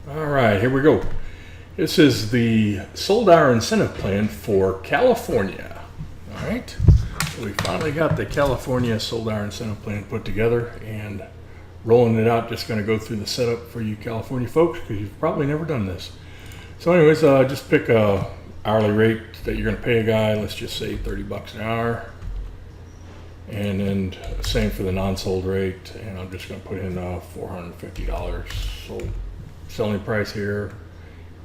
All right, here we go. This is the Sold Hour Incentive Plan for California. All right, so we finally got the California Sold Hour Incentive Plan put together and rolling it out. Just going to go through the setup for you California folks because you've probably never done this. So anyways, just pick a hourly rate that you're going to pay a guy. Let's just say $30 an hour. And then same for the non-sold rate. And I'm just going to put in $450 sold selling price here,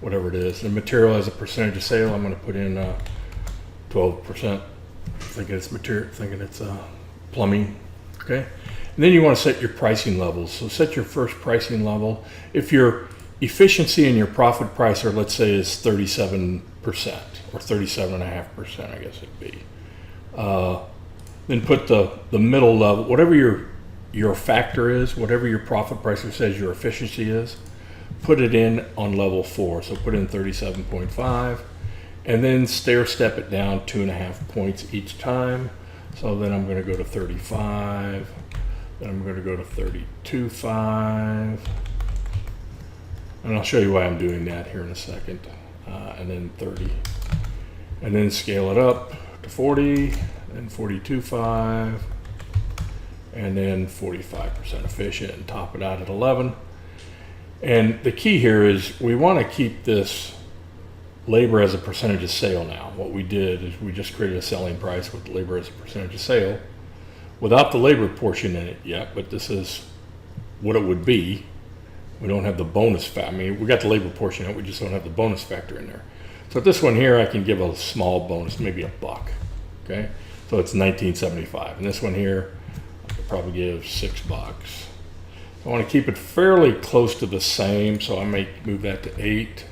whatever it is. The material as a percentage of sale, I'm going to put in 12%. Thinking it's material, thinking it's plumbing. Okay. And then you want to set your pricing levels. So set your first pricing level. If your efficiency and your profit price are, let's say, is 37% or 37.5%, I guess it'd be. Then put the middle level, whatever your factor is, whatever your profit pricer says your efficiency is, put it in on level 4. So put in 37.5, and then stair step it down 2.5 points each time. So then I'm going to go to 35, then I'm going to go to 32.5, and I'll show you why I'm doing that here in a second. And then 30, and then scale it up to 40, and 42.5, and then 45% efficient, and top it out at 11. And the key here is we want to keep this labor as a percentage of sale now. What we did is we just created a selling price with labor as a percentage of sale without the labor portion in it yet, but this is what it would be. We don't have the bonus factor. I mean, we got the labor portion in it, we just don't have the bonus factor in there. So this one here, I can give a small bonus, maybe $1, okay? So it's $19.75. And this one here, I could probably give $6. I want to keep it fairly close to the same, so I may move that to 8.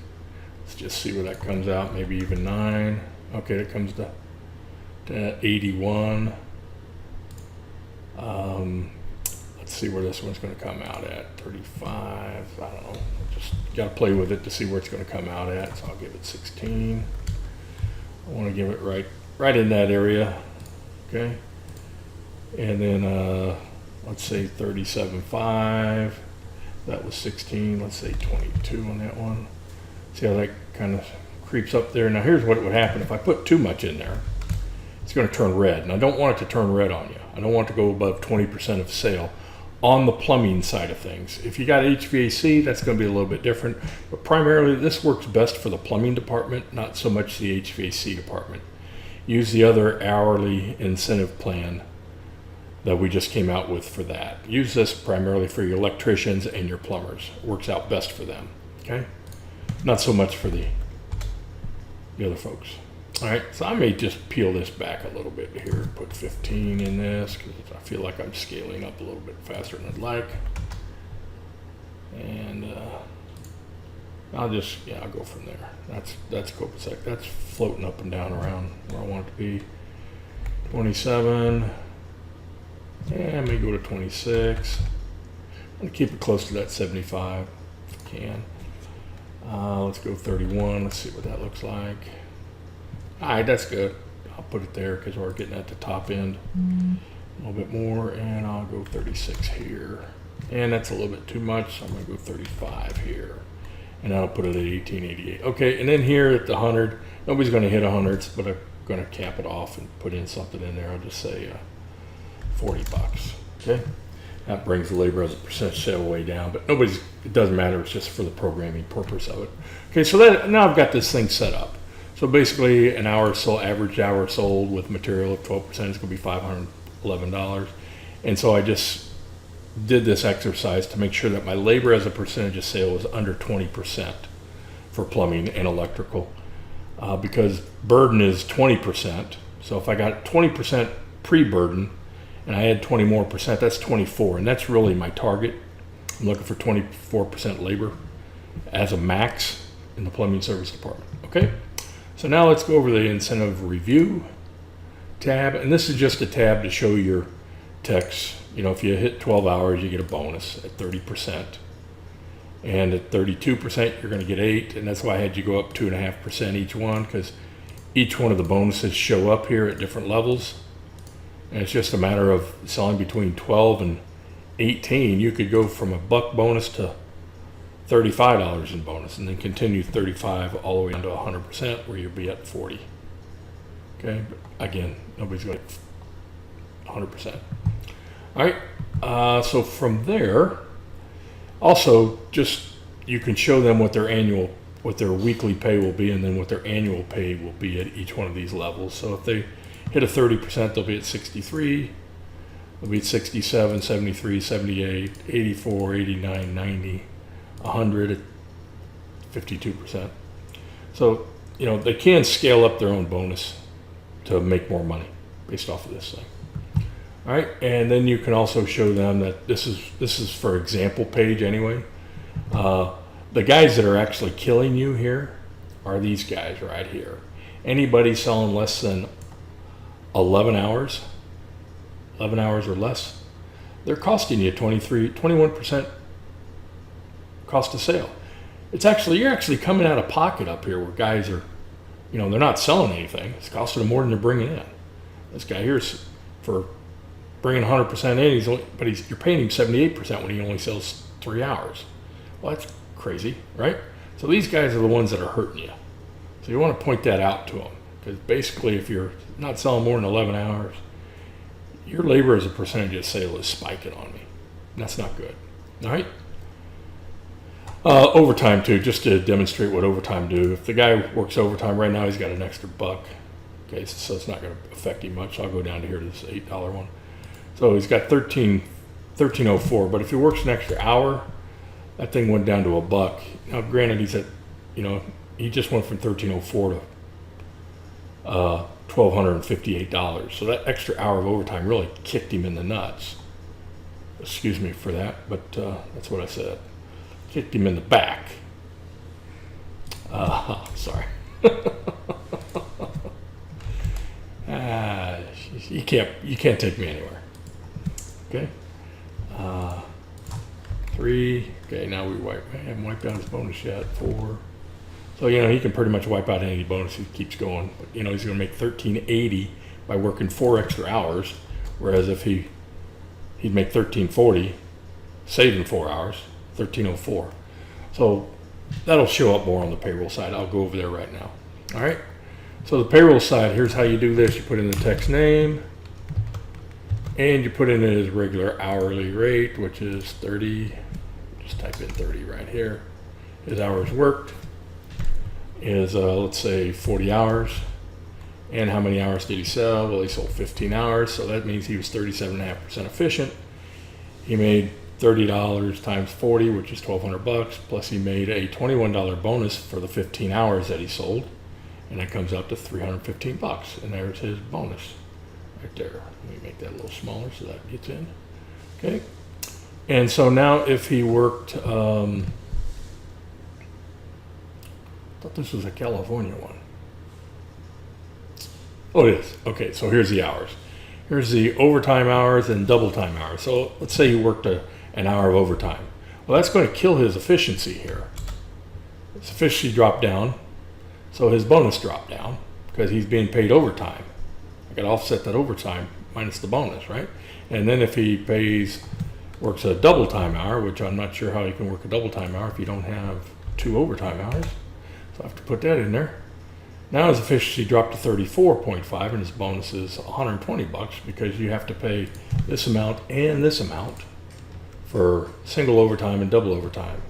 Let's just see where that comes out, maybe even 9. Okay, it comes to 81. Let's see where this one's going to come out at, 35. I don't know, just got to play with it to see where it's going to come out at, so I'll give it 16. I want to give it right in that area, okay? And then let's say 37.5. That was 16. Let's say 22 on that one. See how that kind of creeps up there. Now here's what would happen if I put too much in there. It's going to turn red, and I don't want it to turn red on you. I don't want it to go above 20% of sale on the plumbing side of things. If you got HVAC, that's going to be a little bit different, but primarily this works best for the plumbing department, not so much the HVAC department. Use the other hourly incentive plan that we just came out with for that. Use this primarily for your electricians and your plumbers. It works out best for them, okay? Not so much for the other folks. All right, so I may just peel this back a little bit here, put 15 in this, because I feel like I'm scaling up a little bit faster than I'd like. And I'll go from there. That's copacetic. That's floating up and down around where I want it to be. 27. Yeah, I may go to 26. I'm going to keep it close to that 75 if I can. Let's go 31. Let's see what that looks like. All right, that's good. I'll put it there because we're getting at the top end a little bit more. And I'll go 36 here. And that's a little bit too much, so I'm going to go 35 here. And I'll put it at 1888. Okay, and then here at the 100, nobody's going to hit 100s, but I'm going to cap it off and put in something in there. I'll just say $40. Okay, that brings the labor as a percentage sale way down, but it doesn't matter. It's just for the programming purpose of it. Okay, so now I've got this thing set up. So basically, an hour sold, average hour sold with material of 12% is going to be $511. And so I just did this exercise to make sure that my labor as a percentage of sale was under 20% for plumbing and electrical, because burden is 20%. So if I got 20% pre-burden and I had 20 more percent, that's 24, and that's really my target. I'm looking for 24% labor as a max in the plumbing service department. Okay, so now let's go over the incentive review tab, and this is just a tab to show your techs. You know, if you hit 12 hours, you get a bonus at 30%. And at 32%, you're going to get 8. And that's why I had you go up 2.5% each one, because each one of the bonuses show up here at different levels. And it's just a matter of selling between 12 and 18. You could go from $1 bonus to $35 in bonus, and then continue 35 all the way down to 100%, where you'll be at 40. Okay, but again, nobody's going to 100%. All right, so from there, also just you can show them what their weekly pay will be, and then what their annual pay will be at each one of these levels. So if they hit a 30%, they'll be at 63. They'll be at 67, 73, 78, 84, 89, 90, 100 at 52%. So, they can scale up their own bonus to make more money based off of this thing. All right, and then you can also show them that this is for example page anyway. The guys that are actually killing you here are these guys right here. Anybody selling less than 11 hours or less, they're costing you 21% cost of sale. You're actually coming out of pocket up here where guys are, they're not selling anything. It's costing them more than they're bringing in. This guy here's for bringing 100% in, you're paying him 78% when he only sells 3 hours. Well, that's crazy, right? So these guys are the ones that are hurting you. So you want to point that out to them, because basically if you're not selling more than 11 hours, your labor as a percentage of sale is spiking on me. That's not good. All right. Overtime too, just to demonstrate what overtime do. If the guy works overtime right now, he's got an extra buck. Okay, so it's not going to affect him much. I'll go down to here to this $8 one. So he's got $13.04. But if he works an extra hour, that thing went down to a buck. Now, granted, he's at, he just went from $13.04 to $1,258. So that extra hour of overtime really kicked him in the nuts. Excuse me for that, but that's what I said. Kicked him in the back. Sorry. You can't take me anywhere. Okay. 3. Okay, now I haven't wiped out his bonus yet. 4. So he can pretty much wipe out any bonus if he keeps going. But he's going to make $13.80 by working 4 extra hours, whereas if he'd make $13.40, saving 4 hours, $13.04. So that'll show up more on the payroll side. I'll go over there right now. All right. So the payroll side, here's how you do this. You put in the text name, and you put in his regular hourly rate, which is 30. Just type in 30 right here. His hours worked is, let's say, 40 hours. And how many hours did he sell? Well, he sold 15 hours, so that means he was 37.5% efficient. He made $30 times 40, which is $1,200 plus he made a $21 bonus for the 15 hours that he sold, and that comes up to $315, and there's his bonus right there. Let me make that a little smaller so that gets in. Okay, and so now if he worked, I thought this was a California one. Oh, it is. Okay, so here's the hours. Here's the overtime hours and double time hours. So let's say he worked an hour of overtime. Well, that's going to kill his efficiency here. His efficiency dropped down, so his bonus dropped down because he's being paid overtime. I got to offset that overtime minus the bonus, right? And then if he works a double time hour, which I'm not sure how you can work a double time hour if you don't have 2 overtime hours. So I have to put that in there. Now his efficiency dropped to 34.5, and his bonus is $120 because you have to pay this amount and this amount for single overtime and double overtime.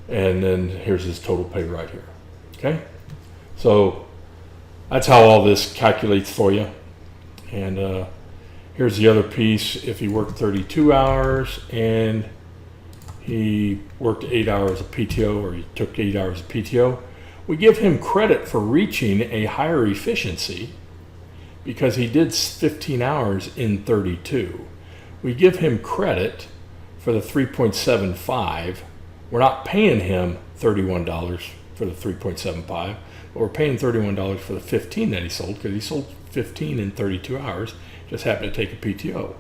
And then here's his total pay right here. Okay, so that's how all this calculates for you. And here's the other piece. If he worked 32 hours and he worked 8 hours of PTO, or he took 8 hours of PTO, we give him credit for reaching a higher efficiency because he did 15 hours in 32. We give him credit for the 3.75. We're not paying him $31 for the 3.75, but we're paying $31 for the 15 that he sold because he sold 15 in 32 hours, just happened to take a PTO.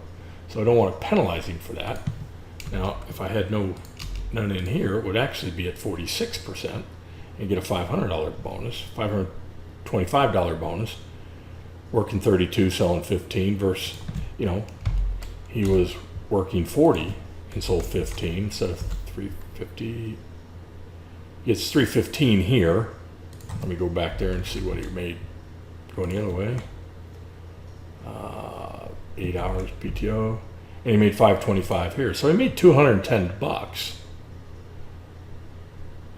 So I don't want to penalize him for that. Now, if I had none in here, it would actually be at 46%. And get a $500 bonus, $525 bonus, working 32, selling 15 versus, he was working 40 and sold 15 instead of 50. It's 315 here. Let me go back there and see what he made going the other way. 8 hours PTO, and he made 525 here. So he made $210.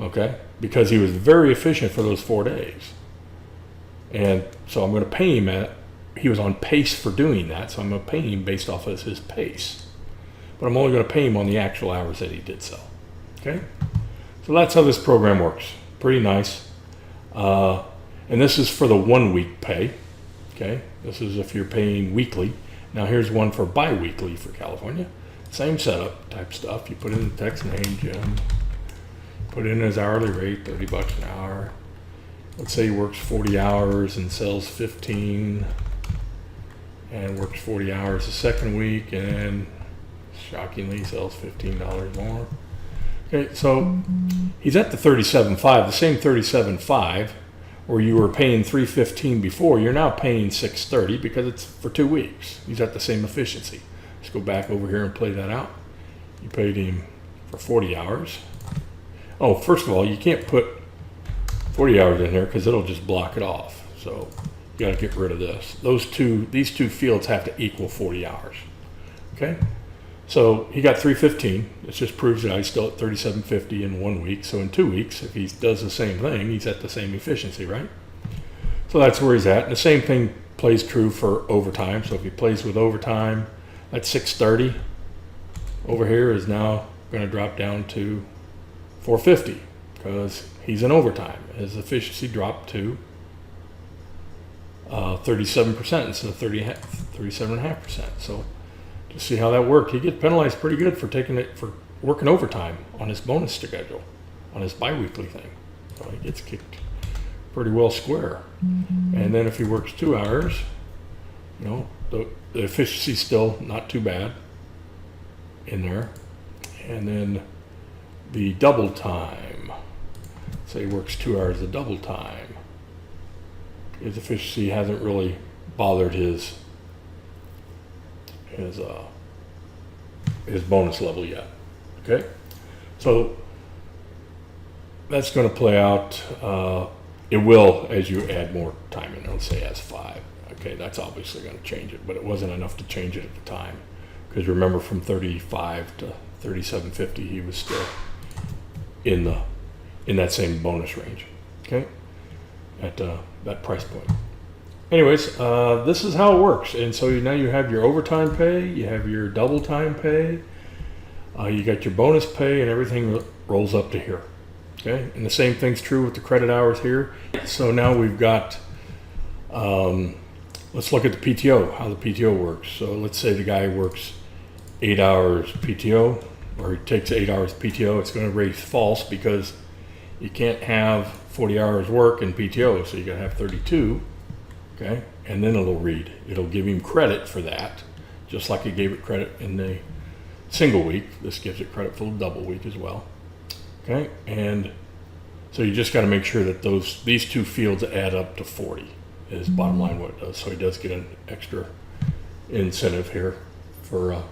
Okay, because he was very efficient for those 4 days. And so I'm going to pay him he was on pace for doing that, so I'm going to pay him based off of his pace. But I'm only going to pay him on the actual hours that he did so. Okay, so that's how this program works. Pretty nice. And this is for the 1 week pay. Okay, this is if you're paying weekly. Now here's one for bi-weekly for California. Same setup type stuff. You put in the text name, Jim. Put in his hourly rate, $30 an hour. Let's say he works 40 hours and sells 15, and works 40 hours the second week, and shockingly sells $15 more. Okay, so he's at the 37.5, the same 37.5. Where you were paying $315 before, you're now paying $630 because it's for 2 weeks. He's at the same efficiency. Let's go back over here and play that out. You paid him for 40 hours. Oh, first of all, you can't put 40 hours in here because it'll just block it off. So you got to get rid of this. These two fields have to equal 40 hours. Okay. So he got 315. It just proves that he's still at 37.50 in 1 week. So in 2 weeks, if he does the same thing, he's at the same efficiency, right? So that's where he's at. And the same thing plays true for overtime. So if he plays with overtime, that 630 over here is now going to drop down to 450 because he's in overtime. His efficiency dropped to 37% instead of 37.5%. So to see how that worked, he gets penalized pretty good for working overtime on his bonus schedule, on his bi-weekly thing. So he gets kicked pretty well square. And then if he works 2 hours, the efficiency's still not too bad in there. And then the double time, say he works 2 hours of double time, his efficiency hasn't really bothered his bonus level yet. Okay, so that's going to play out. It will as you add more time in. Let's say as 5. Okay, that's obviously going to change it, but it wasn't enough to change it at the time because remember, from 35 to 37.50, he was still in that same bonus range. Okay, at that price point. Anyways, this is how it works. And so now you have your overtime pay, you have your double time pay, you got your bonus pay, and everything rolls up to here. Okay, and the same thing's true with the credit hours here. So now we've got, let's look at the PTO, how the PTO works. So let's say the guy works 8 hours PTO, or he takes 8 hours PTO. It's going to rate false because you can't have 40 hours work in PTO, so you got to have 32. Okay, and then it'll give him credit for that, just like it gave it credit in the single week. This gives it credit for the double week as well. Okay, and so you just got to make sure that these two fields add up to 40 is bottom line what it does. So he does get an extra incentive here for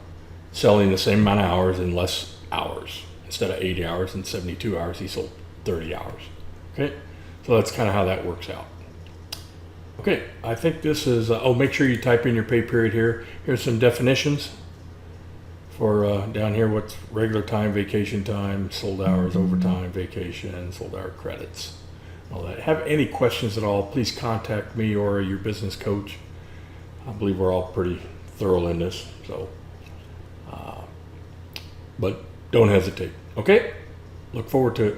selling the same amount of hours in less hours. Instead of 80 hours and 72 hours, he sold 30 hours. Okay, so that's kind of how that works out. Okay, I think this is, make sure you type in your pay period here. Here's some definitions for down here, what's regular time, vacation time, sold hours, overtime, vacation, sold hour credits, all that. Have any questions at all, please contact me or your business coach. I believe we're all pretty thorough in this, so, but don't hesitate. Okay, look forward to it.